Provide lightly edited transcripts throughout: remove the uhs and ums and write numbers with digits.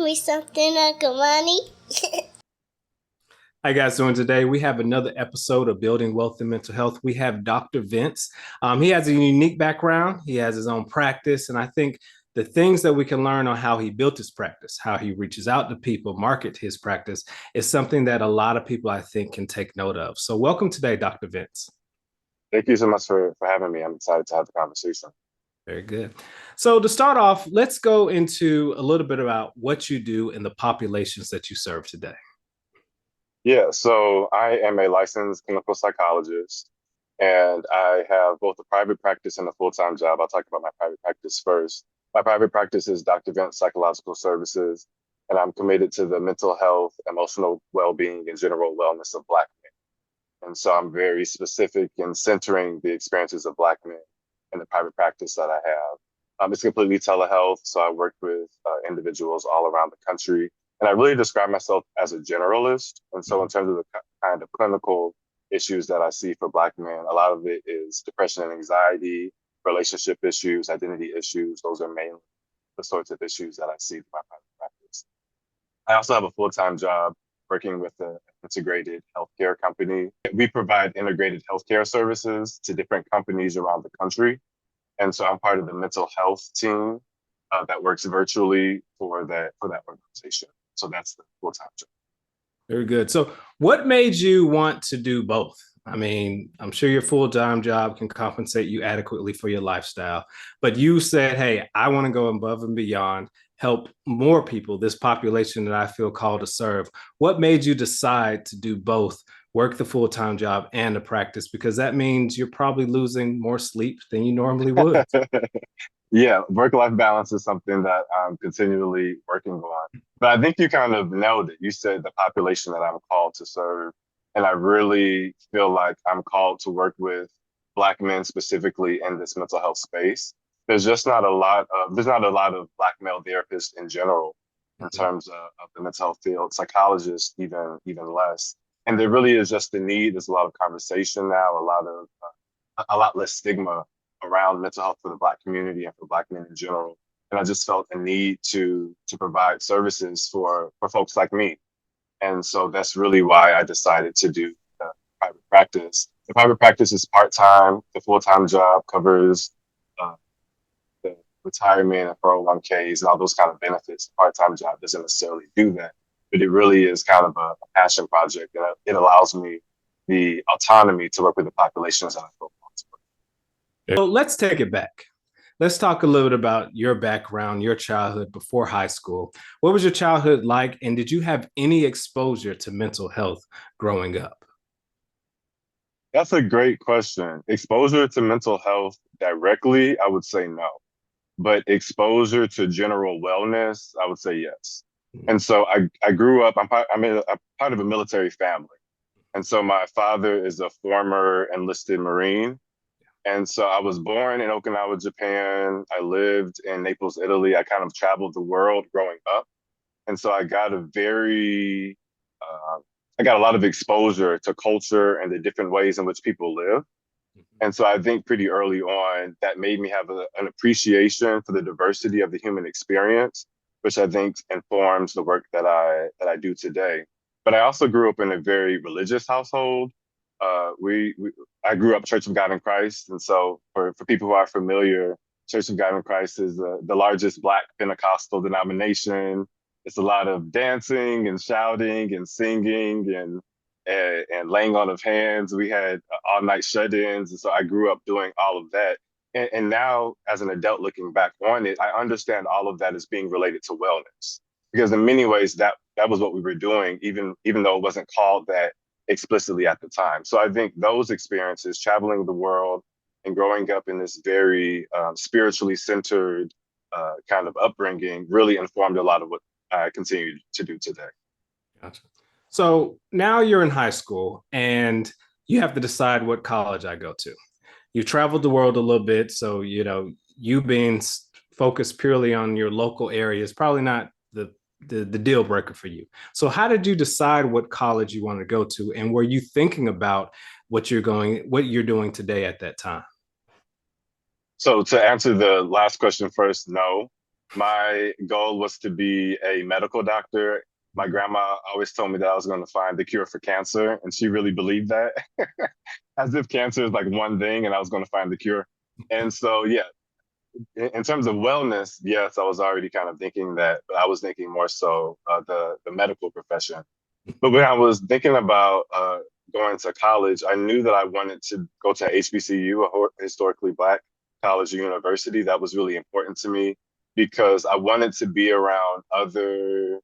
me something, Uncle Money? How you guys doing today? We have another episode of Building Wealth and Mental Health. We have Dr. Vince. He has a unique background. He has his own practice. And I think the things that we can learn on how he built his practice, how he reaches out to people, market his practice, is something that a lot of people, I think, can take note of. So welcome today, Dr. Vince. Thank you so much for having me. I'm excited to have the conversation. Very good. So to start off, let's go into a little bit about what you do in the populations that you serve today. Yeah, so I am a licensed clinical psychologist, and I have both a private practice and a full-time job. I'll talk about my private practice first. My private practice is Dr. Vince Psychological Services, and I'm committed to the mental health, emotional well-being, and general wellness of Black men. And so I'm very specific in centering the experiences of Black men in the private practice that I have. It's completely telehealth, so I work with individuals all around the country. And I really describe myself as a generalist. And so in terms of the kind of clinical issues that I see for Black men, a lot of it is depression and anxiety, relationship issues, identity issues. Those are mainly the sorts of issues that I see in my private practice. I also have a full-time job working with an integrated healthcare company. We provide integrated healthcare services to different companies around the country. And so I'm part of the mental health team that works virtually for that organization. So that's the full-time job. Very good. So what made you want to do both? I mean, I'm sure your full-time job can compensate you adequately for your lifestyle, but you said, hey, I want to go above and beyond, help more people, this population that I feel called to serve. What made you decide to do both, work the full-time job and the practice? Because that means you're probably losing more sleep than you normally would. Yeah, work-life balance is something that I'm continually working on. But I think you kind of nailed it. You said the population that I'm called to serve. And I really feel like I'm called to work with Black men specifically in this mental health space. There's not a lot of Black male therapists in general in terms of the mental health field, psychologists even less. And there really is just the need. There's a lot of conversation now, a lot less stigma around mental health for the Black community and for Black men in general. And I just felt a need to provide services for folks like me. And so that's really why I decided to do the private practice. The private practice is part-time. The full-time job covers the retirement and 401ks and all those kind of benefits. The part-time job doesn't necessarily do that, but it really is kind of a passion project. And it allows me the autonomy to work with the populations that I feel comfortable. So let's take it back. Let's talk a little bit about your background, your childhood before high school. What was your childhood like? And did you have any exposure to mental health growing up? That's a great question. Exposure to mental health directly, I would say no. But exposure to general wellness, I would say yes. And so I grew up, I'm a part of a military family. And so my father is a former enlisted Marine. And so I was born in Okinawa, Japan. I lived in Naples, Italy. I kind of traveled the world growing up. And so uh, I got a lot of exposure to culture and the different ways in which people live. And so I think pretty early on, that made me have an appreciation for the diversity of the human experience, which I think informs the work that I do today. But I also grew up in a very religious household. Uh, we, we I grew up Church of God in Christ, and so for people who are familiar, Church of God in Christ is the largest Black Pentecostal denomination. It's a lot of dancing and shouting and singing and laying on of hands. We had all night shut-ins, and so I grew up doing all of that. And now, as an adult looking back on it, I understand all of that as being related to wellness, because in many ways that was what we were doing, even though it wasn't called that explicitly at the time. So I think those experiences, traveling the world and growing up in this very spiritually centered kind of upbringing, really informed a lot of what I continue to do today. Gotcha. So now you're in high school and you have to decide what college I go to. You traveled the world a little bit, so you being focused purely on your local area is probably not the deal breaker for you. So how did you decide what college you wanted to go to, and were you thinking about what you're doing today at that time? So to answer the last question first, no. My goal was to be a medical doctor. My grandma always told me that I was going to find the cure for cancer, and she really believed that, as if cancer is like one thing and I was going to find the cure. And so, yeah, in terms of wellness, yes, I was already kind of thinking that, but I was thinking more so the medical profession. But when I was thinking about going to college, I knew that I wanted to go to HBCU, a historically Black college or university. That was really important to me because I wanted to be around other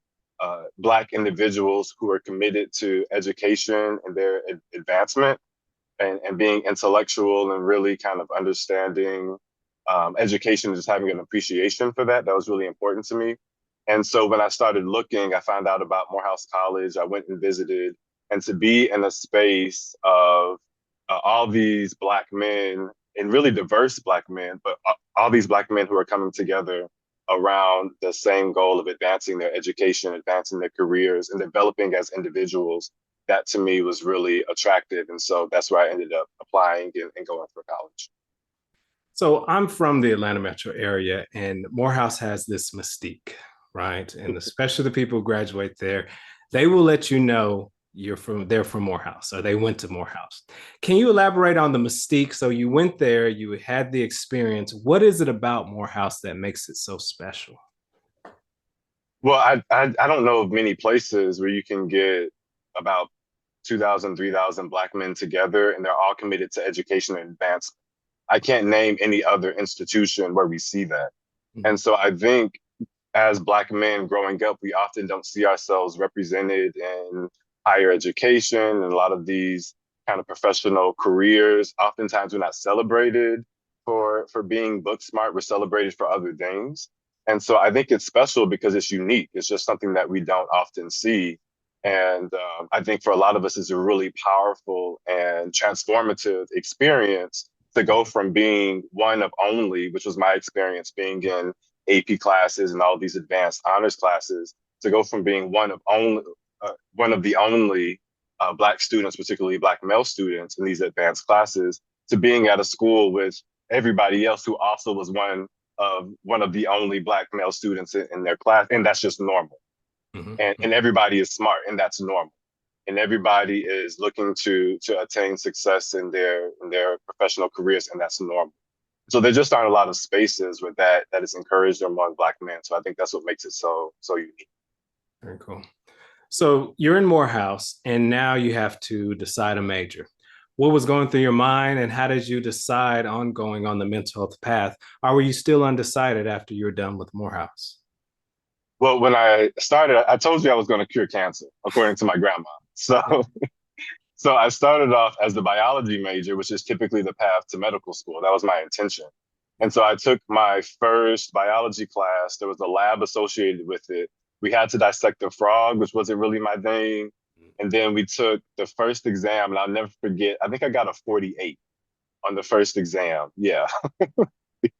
Black individuals who are committed to education and their advancement and being intellectual and really kind of understanding education and just having an appreciation for that. That was really important to me. And so when I started looking, I found out about Morehouse College. I went and visited, and to be in a space of all these Black men and really diverse Black men, but all these Black men who are coming together around the same goal of advancing their education, advancing their careers, and developing as individuals, that to me was really attractive. And so that's where I ended up applying and going for college. So I'm from the Atlanta metro area, and Morehouse has this mystique, right? And especially the people who graduate there, they will let you know they're from Morehouse or they went to Morehouse. Can you elaborate on the mystique? So you went there, you had the experience. What is it about Morehouse that makes it so special? Well, I don't know of many places where you can get about 2,000, 3,000 Black men together and they're all committed to education and advancement. I can't name any other institution where we see that. Mhm. And so I think as Black men growing up, we often don't see ourselves represented in higher education and a lot of these kind of professional careers. Oftentimes we're not celebrated for being book smart. We're celebrated for other things. And so I think it's special because it's unique. It's just something that we don't often see. And I think for a lot of us, it's a really powerful and transformative experience to go from being one of only, which was my experience being in AP classes and all these advanced honors classes, to go from being one of the only Black students, particularly Black male students in these advanced classes, to being at a school with everybody else who also was one of the only Black male students in their class, and that's just normal. And everybody is smart, and that's normal. And everybody is looking to attain success in their professional careers, and that's normal. So there just aren't a lot of spaces where that is encouraged among Black men. So I think that's what makes it so unique. Very cool. So you're in Morehouse, and now you have to decide a major. What was going through your mind, and how did you decide on going on the mental health path? Or were you still undecided after you were done with Morehouse? Well, when I started, I told you I was going to cure cancer, according to my grandma. So I started off as the biology major, which is typically the path to medical school. That was my intention. And so I took my first biology class. There was a lab associated with it. We had to dissect a frog, which wasn't really my thing. And then we took the first exam, and I'll never forget, I think I got a 48 on the first exam. Yeah.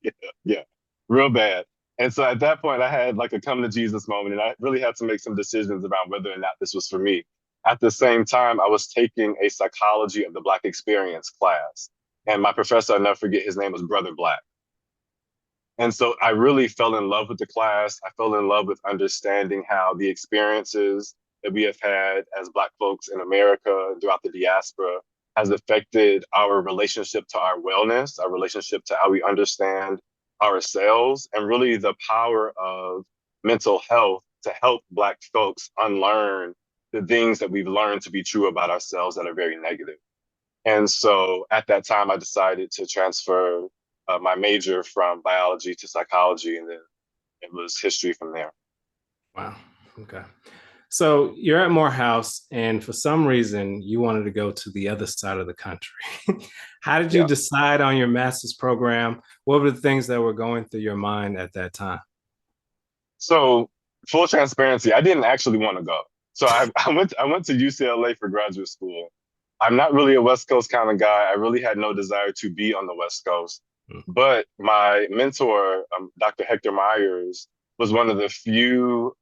Yeah, yeah, real bad. And so at that point, I had like a come to Jesus moment, and I really had to make some decisions about whether or not this was for me. At the same time, I was taking a psychology of the Black experience class, and my professor, I'll never forget, his name was Brother Black. And so I really fell in love with the class. I fell in love with understanding how the experiences that we have had as Black folks in America throughout the diaspora has affected our relationship to our wellness, our relationship to how we understand ourselves, and really the power of mental health to help Black folks unlearn the things that we've learned to be true about ourselves that are very negative. And so at that time, I decided to transfer my major from biology to psychology, and then it was history from there. Wow. Okay. So you're at Morehouse, and for some reason, you wanted to go to the other side of the country. How did you Yeah. decide on your master's program? What were the things that were going through your mind at that time? So full transparency, I didn't actually want to go. So I went to UCLA for graduate school. I'm not really a West Coast kind of guy. I really had no desire to be on the West Coast. Mm. But my mentor, Dr. Hector Myers, was one of the few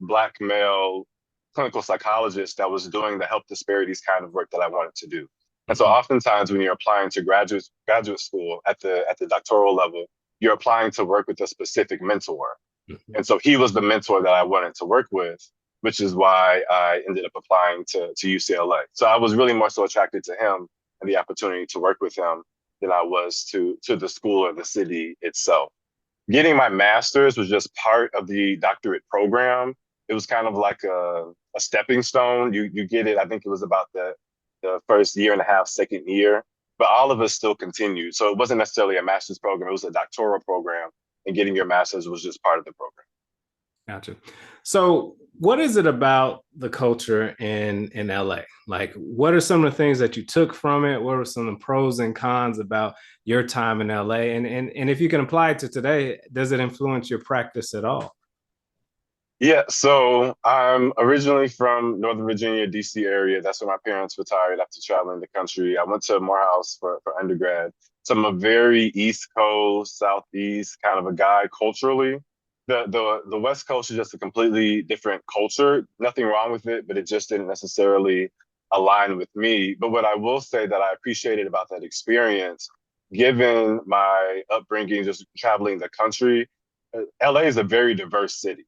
Black male clinical psychologists that was doing the health disparities kind of work that I wanted to do. And so Mhm. oftentimes when you're applying to graduate school at the doctoral level, you're applying to work with a specific mentor. Mhm. And so he was the mentor that I wanted to work with, which is why I ended up applying to UCLA. So I was really more so attracted to him and the opportunity to work with him than I was to the school or the city itself. Getting my master's was just part of the doctorate program. It was kind of like a stepping stone. You get it. I think it was about the first year and a half, second year, but all of us still continued. So it wasn't necessarily a master's program. It was a doctoral program, and getting your master's was just part of the program. Gotcha. So, what is it about the culture in LA? Like, what are some of the things that you took from it? What are some of the pros and cons about your time in LA? And if you can apply it to today, does it influence your practice at all? Yeah, so I'm originally from Northern Virginia, DC area. That's where my parents retired after traveling the country. I went to Morehouse for undergrad. So I'm a very East Coast, Southeast kind of a guy culturally. The West Coast is just a completely different culture. Nothing wrong with it, but it just didn't necessarily align with me. But what I will say that I appreciated about that experience, given my upbringing, just traveling the country, LA is a very diverse city.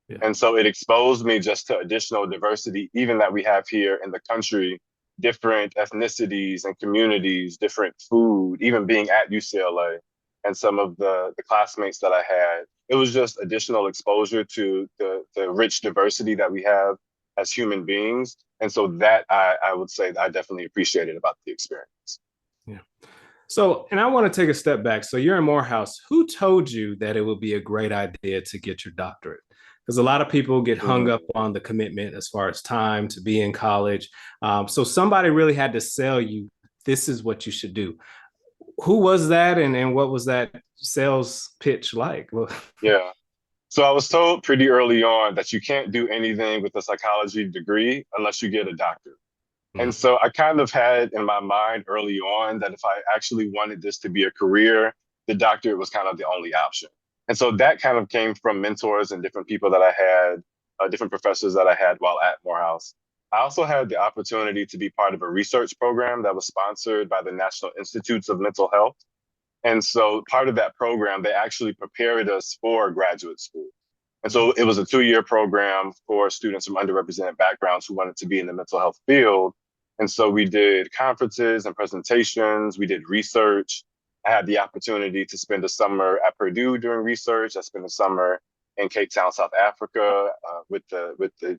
Yeah. And so it exposed me just to additional diversity, even that we have here in the country, different ethnicities and communities, different food, even being at UCLA and some of the classmates that I had. It was just additional exposure to the rich diversity that we have as human beings. And so that I would say that I definitely appreciated about the experience. Yeah. So, and I want to take a step back. So, you're in Morehouse. Who told you that it would be a great idea to get your doctorate? Because a lot of people get hung up Mhm. on the commitment as far as time to be in college. So, somebody really had to sell you, this is what you should do. Who was that, and what was that sales pitch like? Well, Yeah. So I was told pretty early on that you can't do anything with a psychology degree unless you get a doctorate. And so I kind of had in my mind early on that if I actually wanted this to be a career, the doctorate was kind of the only option. And so that kind of came from mentors and different people that I had, different professors that I had while at Morehouse. I also had the opportunity to be part of a research program that was sponsored by the National Institutes of Mental Health. And so part of that program, they actually prepared us for graduate school. And so it was a 2-year program for students from underrepresented backgrounds who wanted to be in the mental health field. And so we did conferences and presentations, we did research. I had the opportunity to spend a summer at Purdue doing research. I spent a summer in Cape Town, South Africa, with the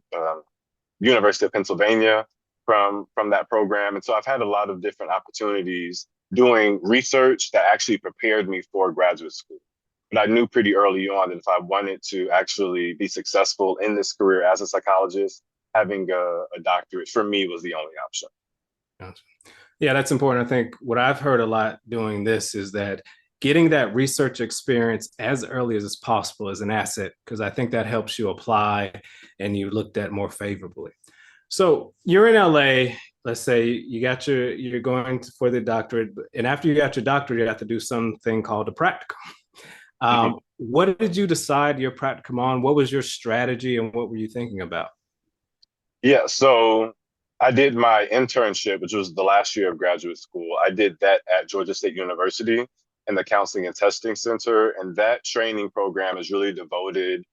University of Pennsylvania from that program. And so I've had a lot of different opportunities doing research that actually prepared me for graduate school. But I knew pretty early on that if I wanted to actually be successful in this career as a psychologist, having a doctorate for me was the only option. Gotcha. Yeah, that's important. I think what I've heard a lot doing this is that getting that research experience as early as possible is an asset because I think that helps you apply and you looked at more favorably. So you're in LA. Let's say you're going for the doctorate, and after you got your doctorate, you have to do something called a practicum. Mhm. What did you decide your practicum on? What was your strategy, and what were you thinking about? Yeah, so I did my internship, which was the last year of graduate school. I did that at Georgia State University in the Counseling and Testing Center. And that training program is really devoted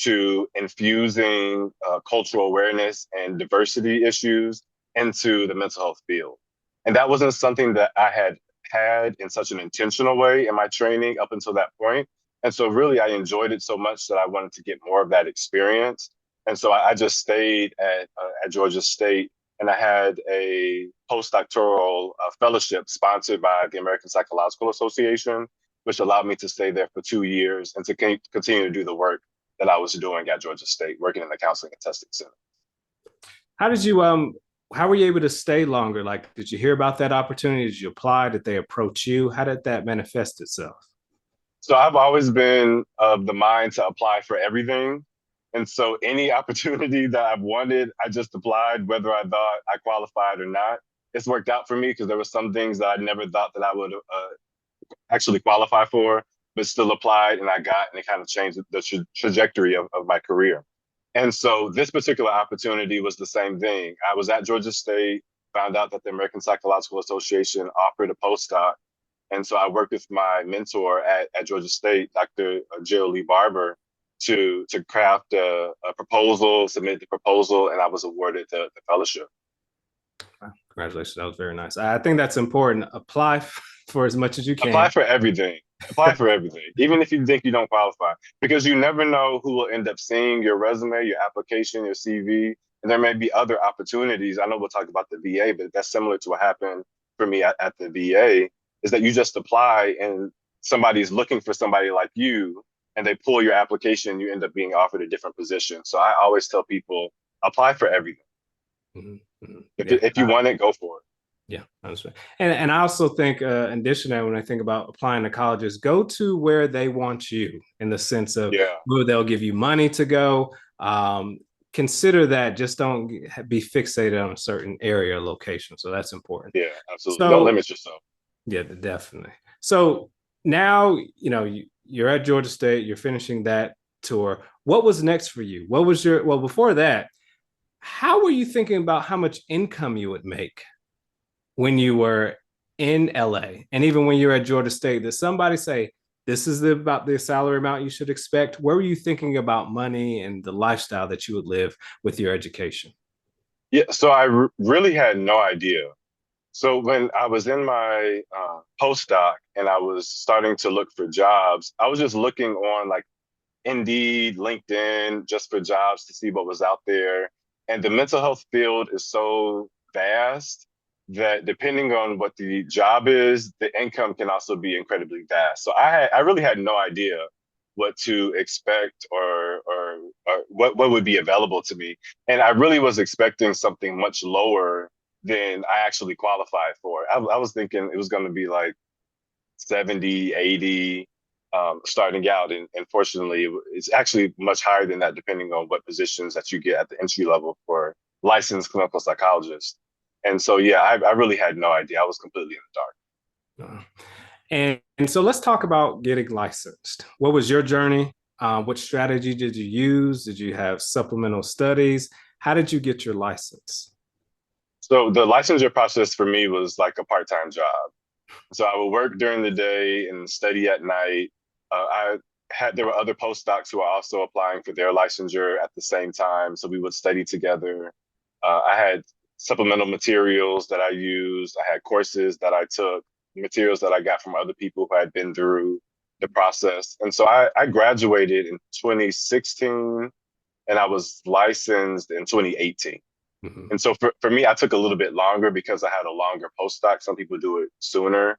to infusing cultural awareness and diversity issues into the mental health field. And that wasn't something that I had had in such an intentional way in my training up until that point. And so, really, I enjoyed it so much that I wanted to get more of that experience. And so I just stayed at Georgia State, and I had a postdoctoral fellowship sponsored by the American Psychological Association, which allowed me to stay there for 2 years and to continue to do the work that I was doing at Georgia State, working in the Counseling and Testing Center. How did you how were you able to stay longer? Like, did you hear about that opportunity? Did you apply? Did they approach you? How did that manifest itself? So I've always been of the mind to apply for everything. And so any opportunity that I've wanted, I just applied, whether I thought I qualified or not. It's worked out for me because there were some things that I never thought that I would actually qualify for, but still applied and I got, and it kind of changed the trajectory of my career. And so this particular opportunity was the same thing. I was at Georgia State, found out that the American Psychological Association offered a postdoc. And so I worked with my mentor at Georgia State, Dr. Jill Lee Barber, to craft a proposal, submit the proposal, and I was awarded the fellowship. Congratulations. That was very nice. I think that's important. Apply for as much as you can. Apply for everything. Apply for everything, even if you think you don't qualify, because you never know who will end up seeing your resume, your application, your CV, and there may be other opportunities. I know we'll talk about the VA, but that's similar to what happened for me at the VA, is that you just apply and somebody's looking for somebody like you, and they pull your application, you end up being offered a different position. So I always tell people, apply for everything. Mm-hmm. Mm-hmm. If you want it, go for it. Yeah, that's right. And I also think, in addition to that, when I think about applying to colleges, go to where they want you, in the sense of where they'll give you money to go. Consider that. Just don't be fixated on a certain area or location. So that's important. Yeah, absolutely. Don't limit yourself. Yeah, definitely. So now, you're at Georgia State, you're finishing that tour. What was next for you? Well, before that, how were you thinking about how much income you would make when you were in LA, and even when you're at Georgia State? Did somebody say, this is about the salary amount you should expect? Where were you thinking about money and the lifestyle that you would live with your education? Yeah, so I really had no idea. So when I was in my postdoc and I was starting to look for jobs, I was just looking on like Indeed, LinkedIn, just for jobs to see what was out there. And the mental health field is so vast that depending on what the job is, the income can also be incredibly vast. So I really had no idea what to expect or what would be available to me. And I really was expecting something much lower than I actually qualified for. I was thinking it was going to be like 70, 80 starting out. And fortunately, it's actually much higher than that, depending on what positions that you get at the entry level for licensed clinical psychologists. And so, yeah, I really had no idea. I was completely in the dark. And so let's talk about getting licensed. What was your journey? What strategy did you use? Did you have supplemental studies? How did you get your license? So the licensure process for me was like a part-time job. So I would work during the day and study at night. There were other postdocs who were also applying for their licensure at the same time. So we would study together. I had supplemental materials that I used. I had courses that I took, materials that I got from other people who had been through the process. And so I graduated in 2016 and I was licensed in 2018. Mm-hmm. And so for me, I took a little bit longer because I had a longer postdoc. Some people do it sooner.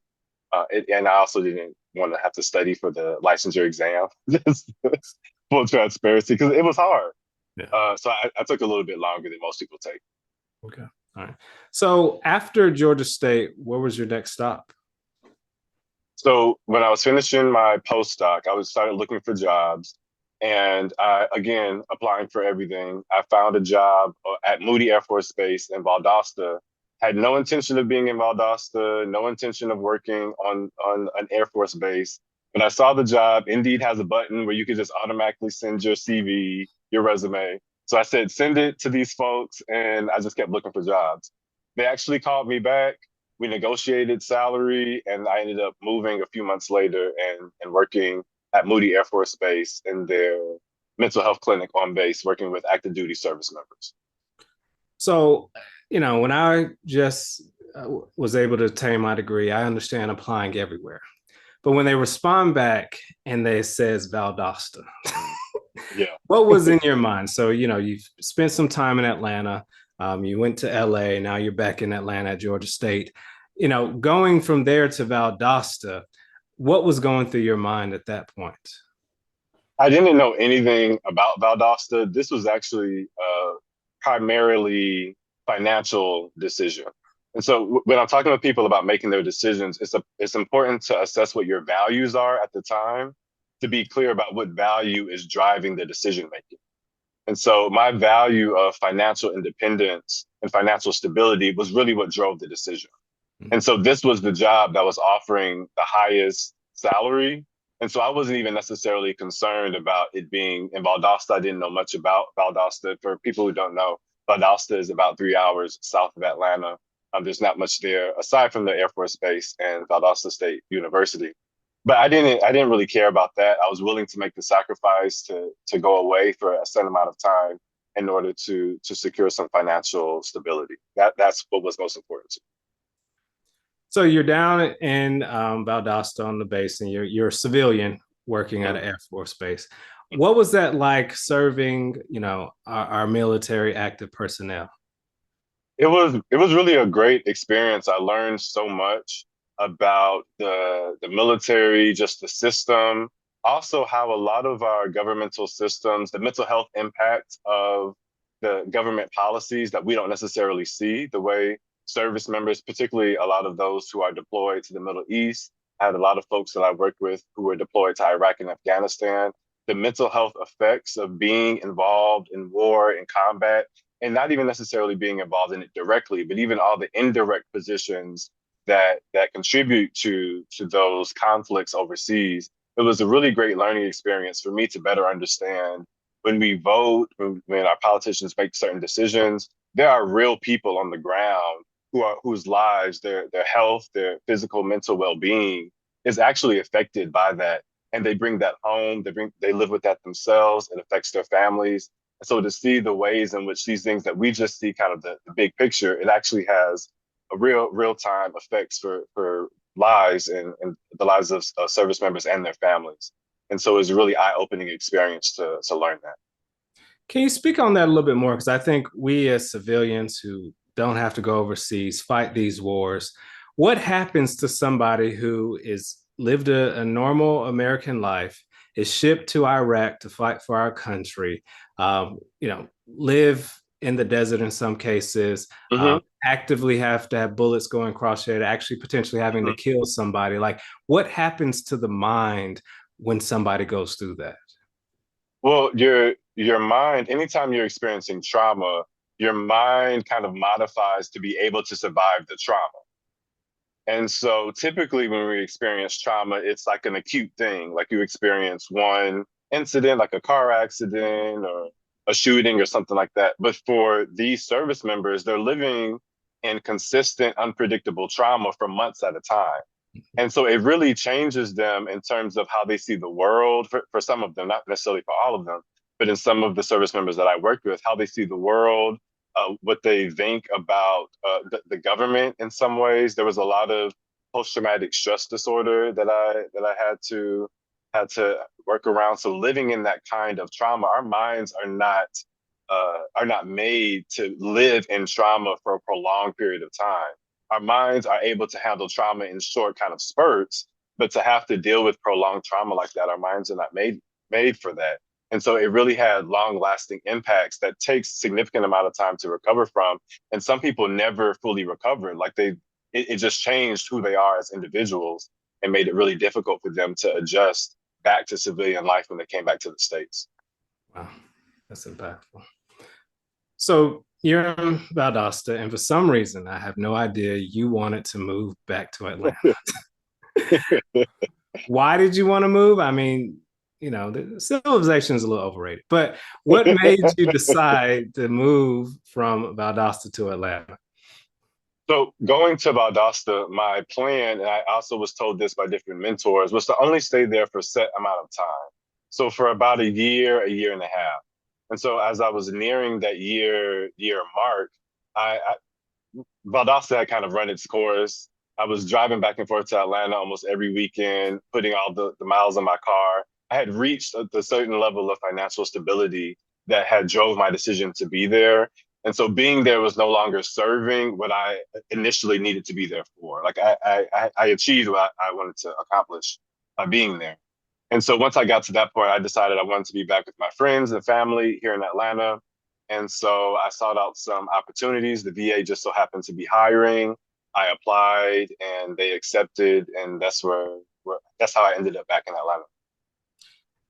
And I also didn't want to have to study for the licensure exam. Just full transparency, because it was hard. Yeah. So I took a little bit longer than most people take. Okay. All right. So after Georgia State, where was your next stop? So when I was finishing my postdoc, I started looking for jobs. And again, applying for everything. I found a job at Moody Air Force Base in Valdosta. Had no intention of being in Valdosta, no intention of working on an Air Force base. But I saw the job. Indeed has a button where you could just automatically send your CV, your resume. So I said, send it to these folks. And I just kept looking for jobs. They actually called me back. We negotiated salary, and I ended up moving a few months later and working at Moody Air Force Base in their mental health clinic on base, working with active duty service members. So, when I just was able to obtain my degree, I understand applying everywhere. But when they respond back and they says Valdosta, yeah, what was in your mind? So, you've spent some time in Atlanta, you went to LA, now you're back in Atlanta at Georgia State. Going from there to Valdosta, what was going through your mind at that point? I didn't know anything about Valdosta. This was actually primarily financial decision. And so when I'm talking to people about making their decisions, it's important to assess what your values are at the time, to be clear about what value is driving the decision making. And so my value of financial independence and financial stability was really what drove the decision. And so this was the job that was offering the highest salary. And so I wasn't even necessarily concerned about it being in Valdosta. I didn't know much about Valdosta. For people who don't know, Valdosta is about 3 hours south of Atlanta. There's not much there aside from the Air Force Base and Valdosta State University. but I didn't really care about that. I was willing to make the sacrifice to go away for a set amount of time in order to secure some financial stability. That's what was most important to me. So you're down in Valdosta on the base, and you're a civilian working at an Mhm. Air Force base. What was that like serving, our military active personnel? It was really a great experience. I learned so much about the military, just the system, also how a lot of our governmental systems, the mental health impact of the government policies that we don't necessarily see, the way service members, particularly a lot of those who are deployed to the Middle East. I had a lot of folks that I worked with who were deployed to Iraq and Afghanistan. The mental health effects of being involved in war and combat, and not even necessarily being involved in it directly, but even all the indirect positions that contribute to those conflicts overseas. It was a really great learning experience for me to better understand when we vote, when our politicians make certain decisions, there are real people on the ground whose lives, their health, their physical, mental well-being is actually affected by that. And they bring that home, they live with that themselves, it affects their families. So to see the ways in which these things that we just see kind of the big picture, it actually has a real time effects for lives and the lives of service members and their families. And so it's a really eye-opening experience to learn that. Can you speak on that a little bit more? Because I think we as civilians who don't have to go overseas fight these wars. What happens to somebody who is lived a normal American life, is shipped to Iraq to fight for our country, live in the desert in some cases, Hmm. actively have to have bullets going across your head, actually potentially having to Hmm. kill somebody? Like, what happens to the mind when somebody goes through that? Well, your mind, anytime you're experiencing trauma, your mind kind of modifies to be able to survive the trauma. And so typically when we experience trauma, it's like an acute thing, like you experience one incident, like a car accident or a shooting or something like that. But for these service members, they're living in consistent, unpredictable trauma for months at a time. And so it really changes them in terms of how they see the world for some of them, not necessarily for all of them, but in some of the service members that I worked with, how they see the world, what they think about the government in some ways. There was a lot of post-traumatic stress disorder that I had to work around. So living in that kind of trauma, our minds are not made to live in trauma for a prolonged period of time. Our minds are able to handle trauma in short kind of spurts, but to have to deal with prolonged trauma like that, our minds are not made for that. And so it really had long lasting impacts that takes significant amount of time to recover from. And some people never fully recovered. Like it just changed who they are as individuals and made it really difficult for them to adjust back to civilian life when they came back to the States. Wow, that's impactful. So you're in Valdosta, and for some reason, I have no idea, you wanted to move back to Atlanta. Why did you want to move? I mean, the civilization is a little overrated, but what made you decide to move from Valdosta to Atlanta? So going to Valdosta, my plan, and I also was told this by different mentors, was to only stay there for a set amount of time. So for about a year and a half. And so as I was nearing that year mark, I Valdosta had kind of run its course. I was driving back and forth to Atlanta almost every weekend, putting all the miles on my car. I had reached a certain level of financial stability that had drove my decision to be there. And so being there was no longer serving what I initially needed to be there for. Like I achieved what I wanted to accomplish by being there. And so once I got to that point, I decided I wanted to be back with my friends and family here in Atlanta. And so I sought out some opportunities. The VA just so happened to be hiring. I applied and they accepted, and that's how I ended up back in Atlanta.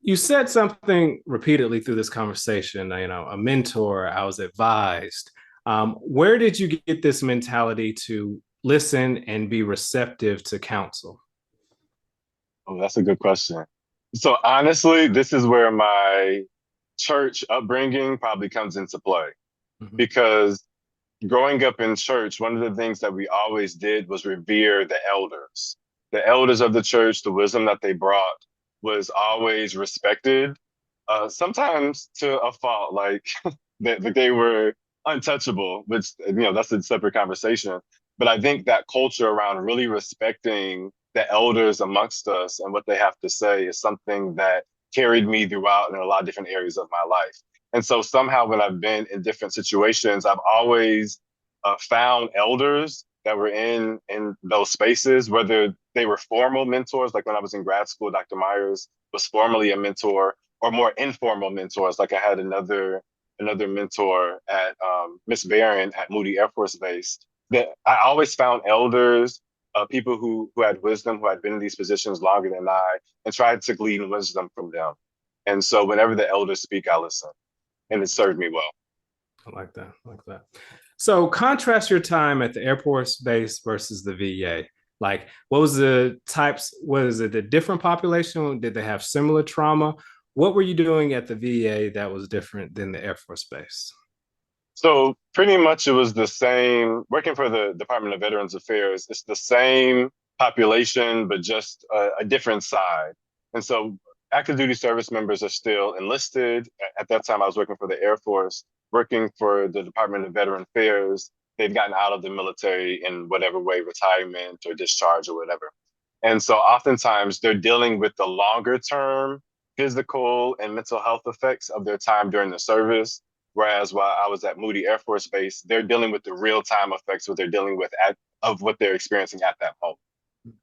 You said something repeatedly through this conversation, a mentor, I was advised. Where did you get this mentality to listen and be receptive to counsel? Oh, that's a good question. So honestly, this is where my church upbringing probably comes into play Mhm. because growing up in church, one of the things that we always did was revere the elders. the elders of the church, the wisdom that they brought was always respected, sometimes to a fault, like that they were untouchable, which, that's a separate conversation. But I think that culture around really respecting the elders amongst us and what they have to say is something that carried me throughout in a lot of different areas of my life. And so somehow when I've been in different situations, I've always found elders that were in those spaces, whether they were formal mentors, like when I was in grad school, Dr. Myers was formally a mentor, or more informal mentors, like I had another mentor at Miss Barron at Moody Air Force Base. That I always found elders, people who had wisdom, who had been in these positions longer than I, and tried to glean wisdom from them. And so whenever the elders speak, I listen, and it served me well. I like that. I like that. So contrast your time at the Air Force Base versus the VA. Like, what was the types? Was it a different population? Did they have similar trauma? What were you doing at the VA that was different than the Air Force Base? So pretty much it was the same, working for the Department of Veterans Affairs, it's the same population, but just a different side. And so active duty service members are still enlisted. At that time, I was working for the Air Force, working for the Department of Veteran Affairs. They've gotten out of the military in whatever way, retirement or discharge or whatever. And so oftentimes they're dealing with the longer term physical and mental health effects of their time during the service. Whereas while I was at Moody Air Force Base, they're dealing with the real time effects what they're dealing with of what they're experiencing at that moment.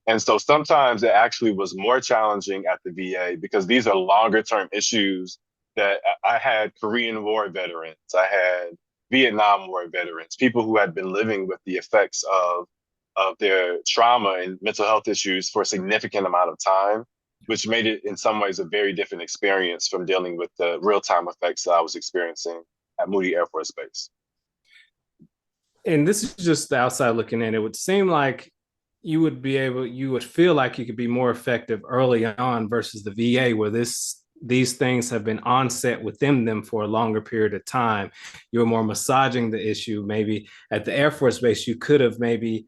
And so sometimes it actually was more challenging at the VA because these are longer term issues that I had Korean War veterans, I had Vietnam War veterans, people who had been living with the effects of their trauma and mental health issues for a significant amount of time, which made it in some ways a very different experience from dealing with the real time effects that I was experiencing at Moody Air Force Base. And this is just the outside looking in. It would seem like you would feel like you could be more effective early on versus the VA, where these things have been onset within them for a longer period of time. You're more massaging the issue. Maybe at the Air Force Base, you could have maybe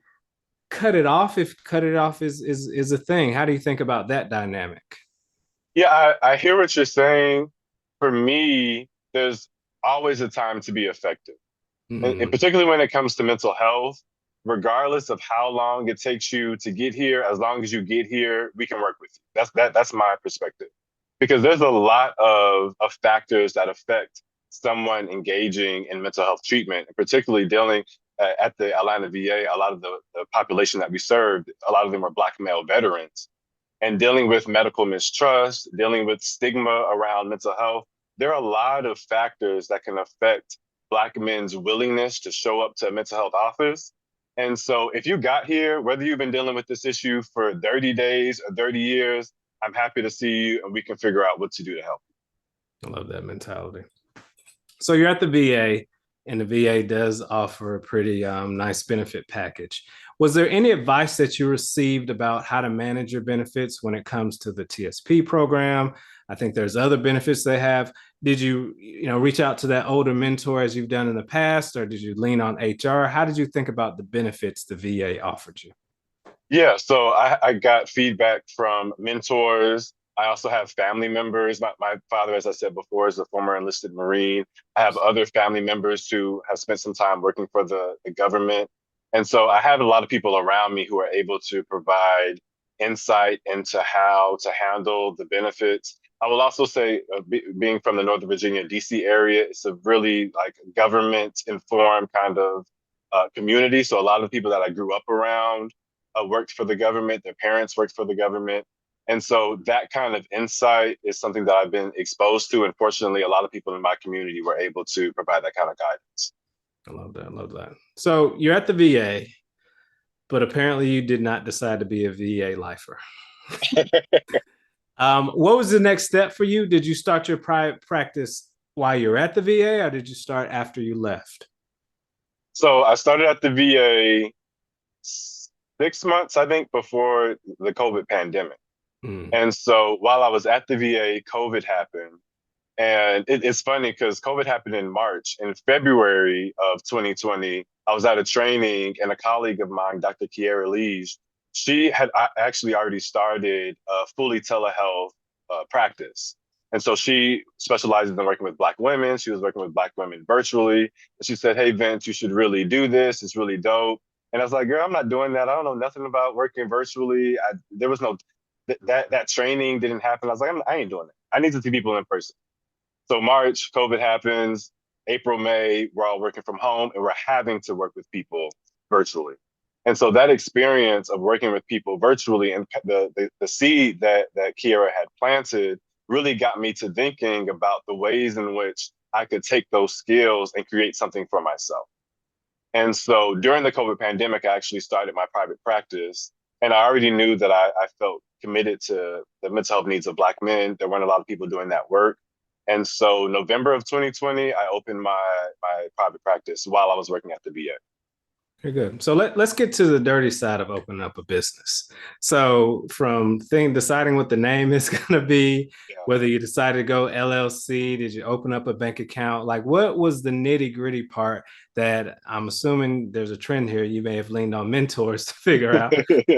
cut it off if cut it off is a thing. How do you think about that dynamic? Yeah, I hear what you're saying. For me, there's always a time to be effective. And particularly when it comes to mental health, regardless of how long it takes you to get here, as long as you get here, we can work with you. That's my perspective. Because there's a lot of factors that affect someone engaging in mental health treatment, and particularly dealing at the Atlanta VA, a lot of the population that we served, a lot of them are Black male veterans. And dealing with medical mistrust, dealing with stigma around mental health, there are a lot of factors that can affect Black men's willingness to show up to a mental health office. And so if you got here, whether you've been dealing with this issue for 30 days or 30 years, I'm happy to see you and we can figure out what to do to help. I love that mentality. So you're at the VA, and the VA does offer a pretty nice benefit package. Was there any advice that you received about how to manage your benefits when it comes to the TSP program? I think there's other benefits they have. Did you reach out to that older mentor as you've done in the past, or did you lean on HR? How did you think about the benefits the VA offered you? Yeah, so I got feedback from mentors. I also have family members. My father, as I said before, is a former enlisted Marine. I have other family members who have spent some time working for the government. And so I have a lot of people around me who are able to provide insight into how to handle the benefits. I will also say, being from the Northern Virginia, DC area, it's a really like government informed kind of community. So a lot of people that I grew up around worked for the government, their parents worked for the government. And so that kind of insight is something that I've been exposed to. And fortunately, a lot of people in my community were able to provide that kind of guidance. I love that. I love that. So you're at the VA, but apparently you did not decide to be a VA lifer. What was the next step for you? Did you start your private practice while you're at the VA, or did you start after you left? So I started at the VA 6 months, I think, before the COVID pandemic. And so while I was at the VA, COVID happened. And it's funny because COVID happened in March. In February of 2020, I was at a training and a colleague of mine, Dr. Kiera Lige, she had actually already started a fully telehealth practice. And so she specializes in working with Black women. She was working with Black women virtually. And she said, "Hey, Vince, you should really do this. It's really dope." And I was like, "Girl, I'm not doing that. I don't know nothing about working virtually. There was no that training didn't happen." I was like, I ain't doing it. I need to see people in person. So March, COVID happens. April, May, we're all working from home, and we're having to work with people virtually. And so that experience of working with people virtually and the seed that Kiera had planted really got me to thinking about the ways in which I could take those skills and create something for myself. And so during the COVID pandemic, I actually started my private practice. And I already knew that I felt committed to the mental health needs of Black men. There weren't a lot of people doing that work. And so November of 2020, I opened my private practice while I was working at the VA. Very good. So let's get to the dirty side of opening up a business. So from deciding what the name is going to be, Yeah. whether you decided to go LLC, did you open up a bank account? Like, what was the nitty gritty part that I'm assuming there's a trend here? You may have leaned on mentors to figure out,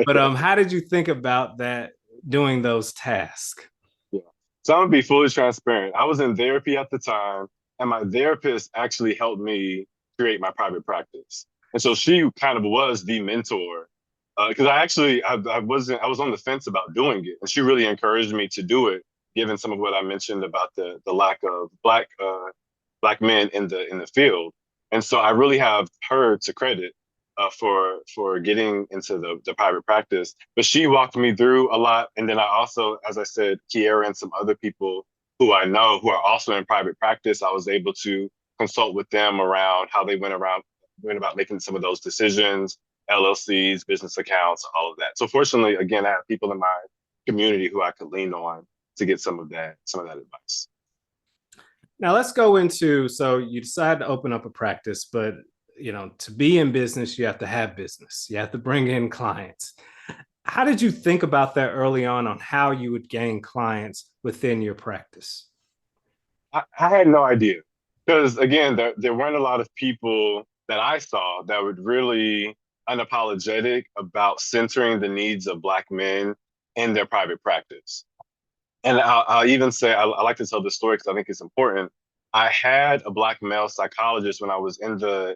but how did you think about that, doing those tasks? Yeah. So I'm gonna be fully transparent. I was in therapy at the time, and my therapist actually helped me create my private practice. And so she kind of was the mentor because I was on the fence about doing it, and she really encouraged me to do it, given some of what I mentioned about the lack of black men in the field. And so I really have her to credit for getting into the private practice. But she walked me through a lot, and then I also, as I said, Kiera and some other people who I know who are also in private practice, I was able to consult with them around how they went about making some of those decisions, LLCs, business accounts, all of that. So fortunately, again, I have people in my community who I could lean on to get some of that advice. Now let's go into, so you decide to open up a practice, but to be in business, you have to have business. You have to bring in clients. How did you think about that early on how you would gain clients within your practice? I had no idea because again, there weren't a lot of people that I saw that were really unapologetic about centering the needs of Black men in their private practice. And I'll even say I like to tell this story because I think it's important. I had a Black male psychologist when I was in the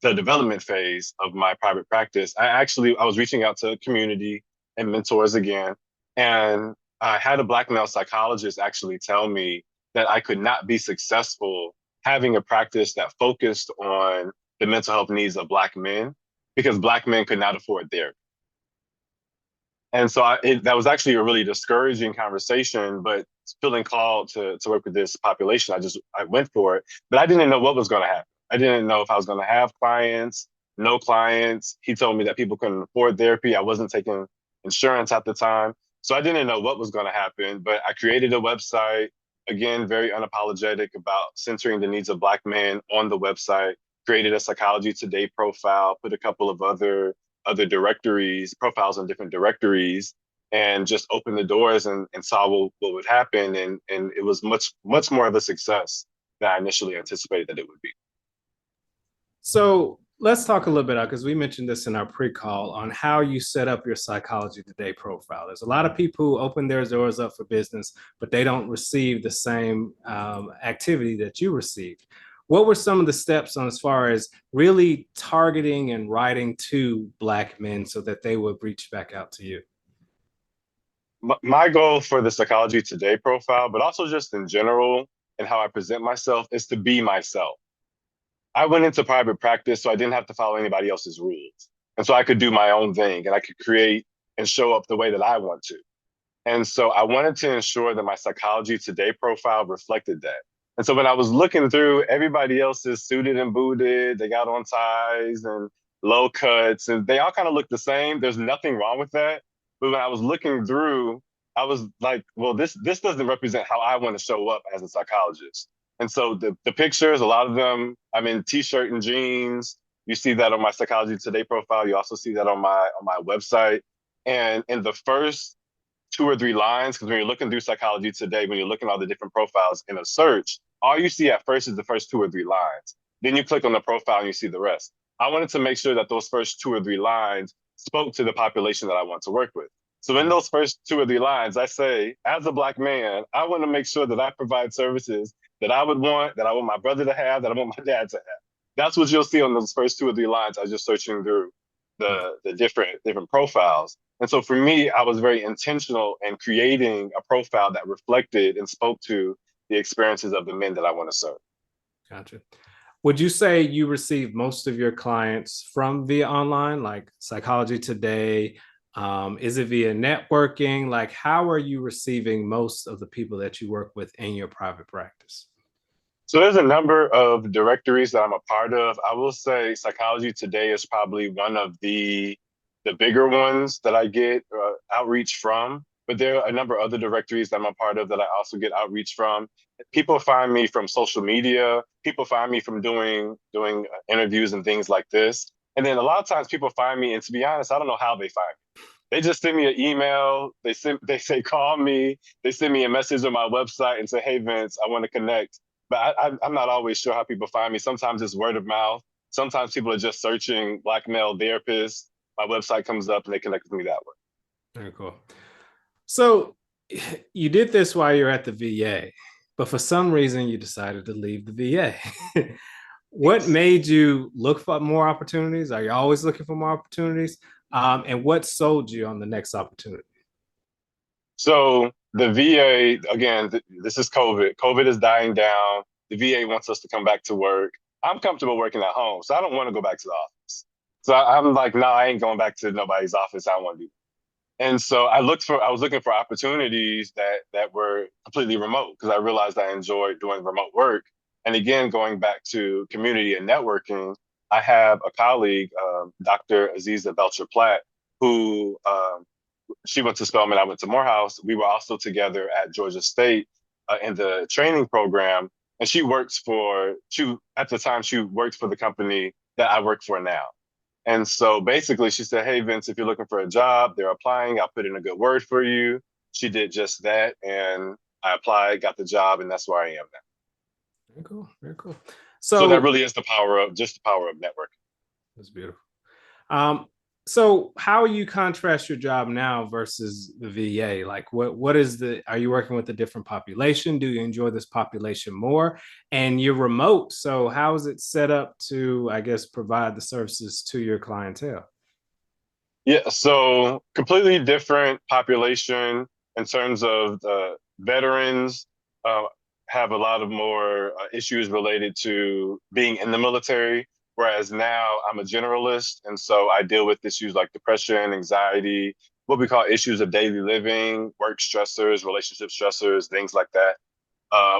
development phase of my private practice. I was reaching out to community and mentors again, and I had a Black male psychologist actually tell me that I could not be successful having a practice that focused on the mental health needs of Black men because Black men could not afford therapy. And so that was actually a really discouraging conversation, but feeling called to work with this population, I went for it, but I didn't know what was going to happen. I didn't know if I was going to have clients, no clients. He told me that people couldn't afford therapy. I wasn't taking insurance at the time. So I didn't know what was going to happen, but I created a website, again, very unapologetic about centering the needs of Black men on the website, created a Psychology Today profile, put a couple of other directories, profiles in different directories, and just opened the doors and saw what would happen. And it was much more of a success than I initially anticipated that it would be. So let's talk a little bit, because we mentioned this in our pre-call, on how you set up your Psychology Today profile. There's a lot of people who open their doors up for business, but they don't receive the same activity that you received. What were some of the steps on as far as really targeting and writing to Black men so that they would reach back out to you? My goal for the Psychology Today profile, but also just in general and how I present myself, is to be myself. I went into private practice so I didn't have to follow anybody else's rules. And so I could do my own thing and I could create and show up the way that I want to. And so I wanted to ensure that my Psychology Today profile reflected that. And so when I was looking through, everybody else is suited and booted, they got on ties and low cuts, and they all kind of look the same. There's nothing wrong with that. But when I was looking through, I was like, well, this doesn't represent how I want to show up as a psychologist. And so the pictures, a lot of them, I'm in t-shirt and jeans. You see that on my Psychology Today profile. You also see that on my website. And in the first 2 or 3 lines, because when you're looking through Psychology Today, when you're looking at all the different profiles in a search, all you see at first is the first 2 or 3 lines. Then you click on the profile and you see the rest. I wanted to make sure that those first 2 or 3 lines spoke to the population that I want to work with. So in those first 2 or 3 lines, I say, as a Black man, I want to make sure that I provide services that I would want, that I want my brother to have, that I want my dad to have. That's what you'll see on those first 2 or 3 lines. I was just searching through the different profiles. And so for me, I was very intentional in creating a profile that reflected and spoke to the experiences of the men that I want to serve. Gotcha. Would you say you receive most of your clients from via online, like Psychology Today? Is it via networking? Like, how are you receiving most of the people that you work with in your private practice? So there's a number of directories that I'm a part of. I will say Psychology Today is probably one of the bigger ones that I get outreach from. But there are a number of other directories that I'm a part of that I also get outreach from. People find me from social media. People find me from doing interviews and things like this. And then a lot of times people find me, and to be honest, I don't know how they find me. They just send me an email. They say call me. They send me a message on my website and say, hey Vince, I want to connect. But I'm not always sure how people find me. Sometimes it's word of mouth. Sometimes people are just searching Black male therapists. My website comes up and they connect with me that way. Very cool. So you did this while you're at the VA, but for some reason you decided to leave the VA. What made you look for more opportunities? Are you always looking for more opportunities? And what sold you on the next opportunity? So the VA, again, this is COVID. COVID is dying down. The VA wants us to come back to work. I'm comfortable working at home, so I don't want to go back to the office. So I'm like, no, I ain't going back to nobody's office. I don't want to do that. And so I was looking for opportunities that were completely remote because I realized I enjoyed doing remote work. And again, going back to community and networking, I have a colleague, Dr. Aziza Belcher Platt, who she went to Spelman, I went to Morehouse. We were also together at Georgia State in the training program. And at the time, she worked for the company that I work for now. And so basically she said, hey, Vince, if you're looking for a job, they're applying. I'll put in a good word for you. She did just that. And I applied, got the job, and that's where I am now. Very cool. Very cool. So that really is the power of networking. That's beautiful. So how you contrast your job now versus the VA? Like are you working with a different population? Do you enjoy this population more? And you're remote. So how is it set up to, I guess, provide the services to your clientele? Yeah, so completely different population in terms of veterans have a lot of more issues related to being in the military. Whereas now I'm a generalist, and so I deal with issues like depression, anxiety, what we call issues of daily living, work stressors, relationship stressors, things like that,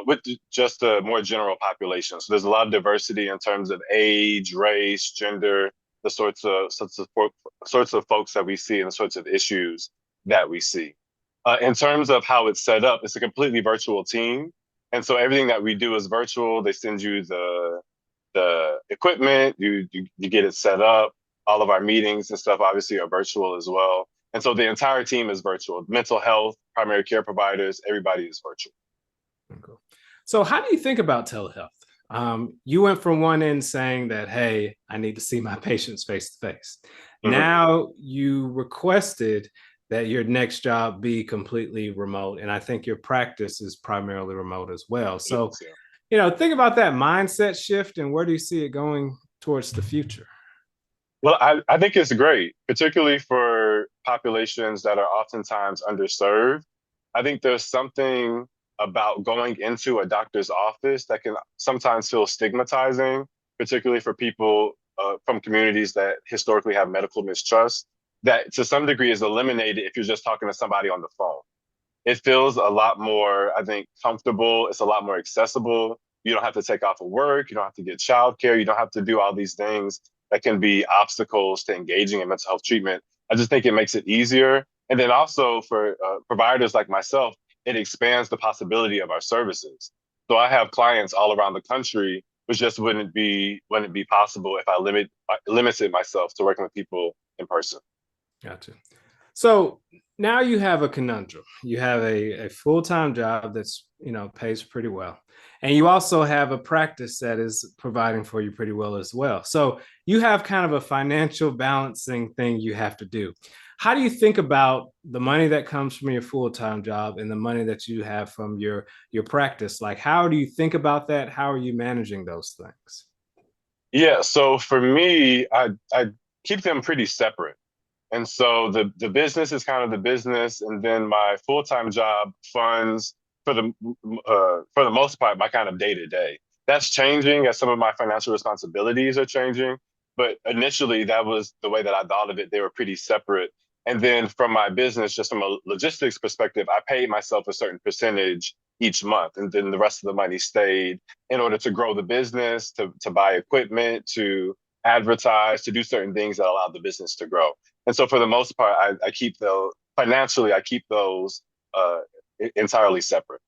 with just a more general population. So there's a lot of diversity in terms of age, race, gender, the sorts of folks that we see and the sorts of issues that we see. In terms of how it's set up, it's a completely virtual team. And so everything that we do is virtual. They send you the equipment, you get it set up. All of our meetings and stuff obviously are virtual as well. And so the entire team is virtual. Mental health, primary care providers, everybody is virtual. Cool. So how do you think about telehealth? You went from one end saying that, hey, I need to see my patients face to face. Now you requested that your next job be completely remote. And I think your practice is primarily remote as well. So think about that mindset shift and where do you see it going towards the future? Well, I think it's great, particularly for populations that are oftentimes underserved. I think there's something about going into a doctor's office that can sometimes feel stigmatizing, particularly for people from communities that historically have medical mistrust, that to some degree is eliminated if you're just talking to somebody on the phone. It feels a lot more, I think, comfortable. It's a lot more accessible. You don't have to take off of work. You don't have to get childcare. You don't have to do all these things that can be obstacles to engaging in mental health treatment. I just think it makes it easier. And then also for providers like myself, it expands the possibility of our services. So I have clients all around the country, which just wouldn't be possible if I limited myself to working with people in person. Gotcha. So now you have a conundrum. You have a full-time job that's, pays pretty well. And you also have a practice that is providing for you pretty well as well. So you have kind of a financial balancing thing you have to do. How do you think about the money that comes from your full-time job and the money that you have from your practice? Like, how do you think about that? How are you managing those things? Yeah, so for me, I keep them pretty separate. And so the business is kind of the business, and then my full-time job funds for the most part my kind of day to day. That's changing as some of my financial responsibilities are changing, but initially that was the way that I thought of it. They were pretty separate. And then from my business, just from a logistics perspective, I paid myself a certain percentage each month, and then the rest of the money stayed in order to grow the business, to buy equipment, to advertise, to do certain things that allowed the business to grow. And so for the most part, I keep those financially, I keep those entirely separate.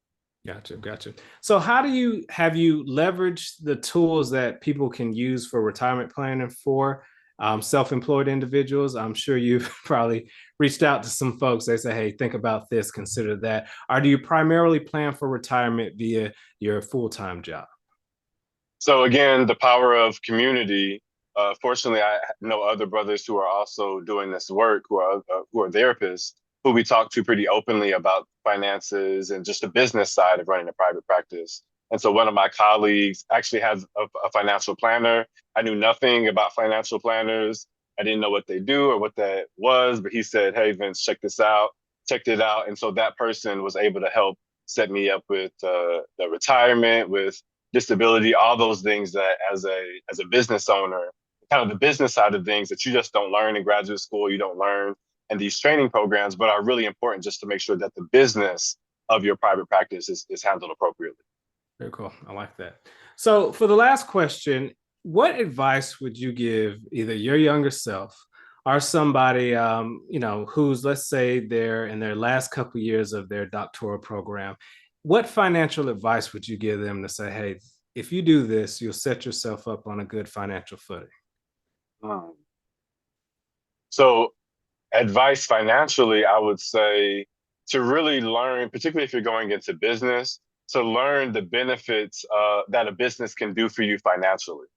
Gotcha. So how do you have you leveraged the tools that people can use for retirement planning for self-employed individuals? I'm sure you've probably reached out to some folks. They say, hey, think about this, consider that. Or do you primarily plan for retirement via your full-time job? So again, the power of community. Fortunately, I know other brothers who are also doing this work, who are therapists, who we talk to pretty openly about finances and just the business side of running a private practice. And so one of my colleagues actually has a financial planner. I knew nothing about financial planners. I didn't know what they do or what that was, but he said, "Hey, Vince, check this out." Checked it out, and so that person was able to help set me up with the retirement, with disability, all those things that as a business owner, kind of the business side of things that you just don't learn in graduate school, you don't learn in these training programs, but are really important just to make sure that the business of your private practice is handled appropriately. Very cool. I like that. So for the last question, what advice would you give either your younger self or somebody, who's, let's say, they're in their last couple of years of their doctoral program? What financial advice would you give them to say, hey, if you do this, you'll set yourself up on a good financial footing? Um, so advice financially, I would say to really learn, particularly if you're going into business, to learn the benefits that a business can do for you financially.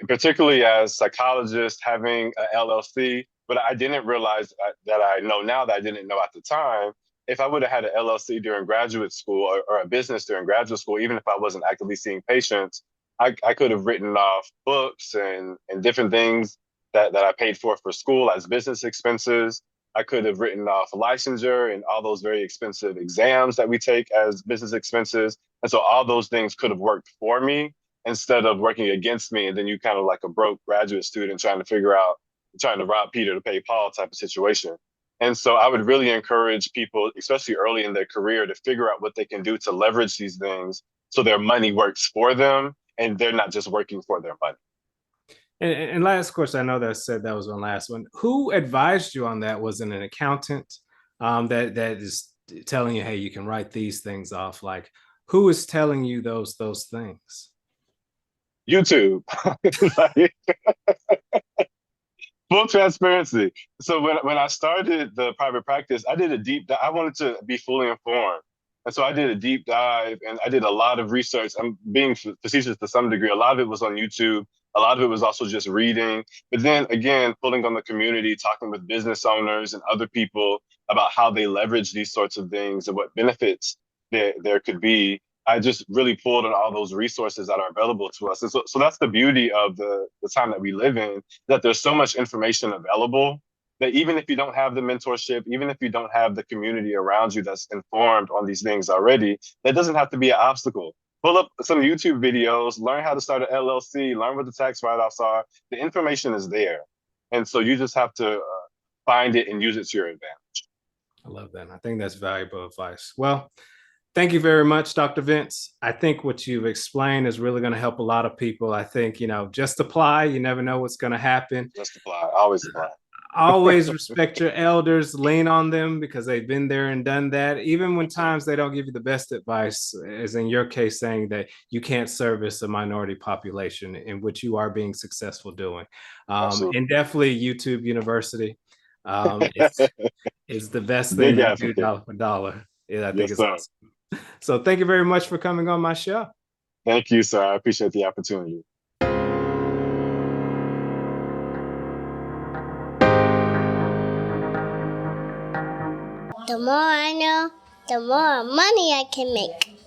Particularly as psychologists having a LLC, but I didn't realize that I know now that I didn't know at the time. If I would have had an LLC during graduate school or a business during graduate school, even if I wasn't actively seeing patients, I could have written off books and different things that I paid for school as business expenses. I could have written off licensure and all those very expensive exams that we take as business expenses. And so all those things could have worked for me instead of working against me. And then you kind of like a broke graduate student trying to rob Peter to pay Paul type of situation. And so I would really encourage people, especially early in their career, to figure out what they can do to leverage these things so their money works for them and they're not just working for their money. And last question, I know that I said that was one last one. Who advised you on that? Was it an accountant that is telling you, hey, you can write these things off? Like, who is telling you those things? YouTube. Like, full transparency. So when I started the private practice, I did a deep dive. I wanted to be fully informed. And so I did a deep dive and I did a lot of research. I'm being facetious to some degree. A lot of it was on YouTube. A lot of it was also just reading. But then again, pulling on the community, talking with business owners and other people about how they leverage these sorts of things and what benefits there could be. I just really pulled on all those resources that are available to us. And so that's the beauty of the time that we live in, that there's so much information available that even if you don't have the mentorship, even if you don't have the community around you that's informed on these things already, that doesn't have to be an obstacle. Pull up some YouTube videos, learn how to start an LLC, learn what the tax write-offs are. The information is there. And so you just have to find it and use it to your advantage. I love that. I think that's valuable advice. Well, thank you very much, Dr. Vince. I think what you've explained is really going to help a lot of people. I think, just apply. You never know what's going to happen. Just apply, always apply. Always respect your elders, lean on them because they've been there and done that. Even when times they don't give you the best advice, as in your case, saying that you can't service a minority population, in which you are being successful doing. And definitely YouTube University. It's it's the best thing Big to do advocate. dollar for dollar. Yeah, I think Yes, it's sir. awesome. So thank you very much for coming on my show. Thank you, sir. I appreciate the opportunity. The more I know, the more money I can make.